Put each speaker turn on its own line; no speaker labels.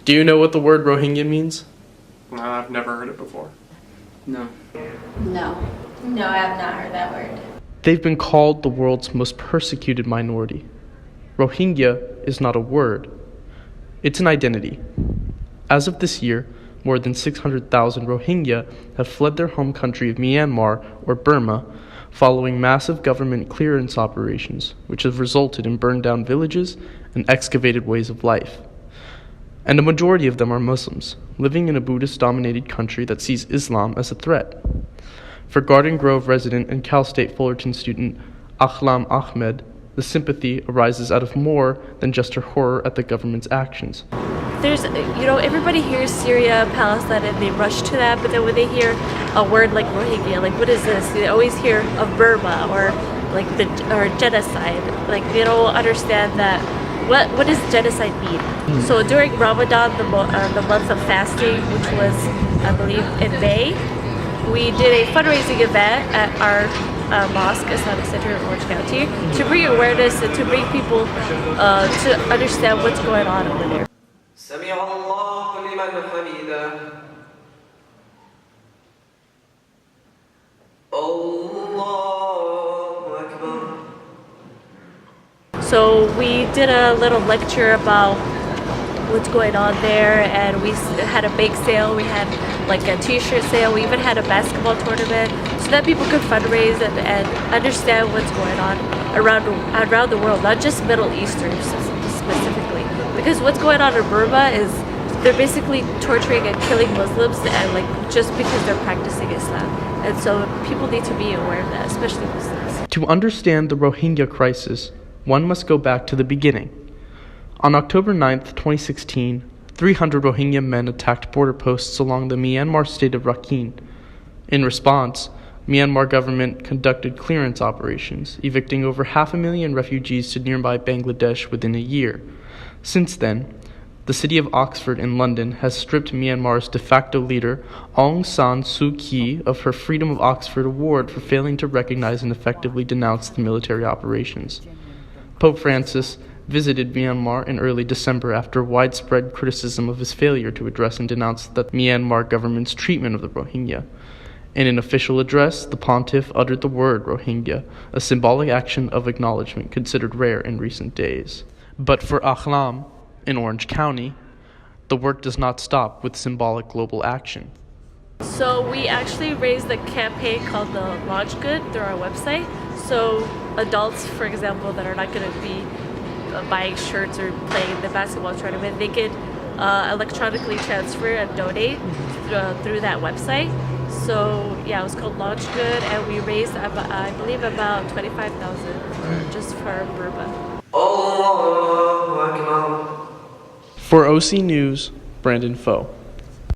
Do you know what the word Rohingya means?
No, I've never heard it before.
No.
No. No, I have not heard that word.
They've been called the world's most persecuted minority. Rohingya is not a word. It's an identity. As of this year, more than 600,000 Rohingya have fled their home country of Myanmar, or Burma, following massive government clearance operations, which have resulted in burned down villages and excavated ways of life. And a majority of them are Muslims, living in a Buddhist-dominated country that sees Islam as a threat. For Garden Grove resident and Cal State Fullerton student Ahlam Ahmed, the sympathy arises out of more than just her horror at the government's actions.
There's, everybody hears Syria, Palestine, and they rush to that, but then when they hear a word like Rohingya, like, what is this? They always hear of Burma or genocide. Like, they don't understand that. What does genocide mean? So during Ramadan, the month of fasting, which was, I believe, in May, we did a fundraising event at our mosque, Islamic Center in Orange County, to bring awareness and to bring people to understand what's going on over there.
سمع الله لمن حمده الله أكبر.
So we did a little lecture about what's going on there, and we had a bake sale, we had like a t-shirt sale, we even had a basketball tournament so that people could fundraise and understand what's going on around the world, not just Middle Eastern specifically. Because what's going on in Burma is they're basically torturing and killing Muslims, and just because they're practicing Islam. And so people need to be aware of that, especially Muslims.
To understand the Rohingya crisis, one must go back to the beginning. On October 9th, 2016, 300 Rohingya men attacked border posts along the Myanmar state of Rakhine. In response, Myanmar government conducted clearance operations, evicting over 500,000 refugees to nearby Bangladesh within a year. Since then, the city of Oxford in London has stripped Myanmar's de facto leader, Aung San Suu Kyi, of her Freedom of Oxford Award for failing to recognize and effectively denounce the military operations. Pope Francis visited Myanmar in early December after widespread criticism of his failure to address and denounce the Myanmar government's treatment of the Rohingya. In an official address, the pontiff uttered the word Rohingya, a symbolic action of acknowledgement considered rare in recent days. But for Ahlam, in Orange County, the work does not stop with symbolic global action.
So we actually raised a campaign called the Launch Good through our website. So adults, for example, that are not going to be buying shirts or playing the basketball tournament, they could electronically transfer and donate through that website. So yeah, it was called Launch Good, and we raised I believe about 25,000 just for Burma.
الله أكبر.
For OC News, Brandon Foe.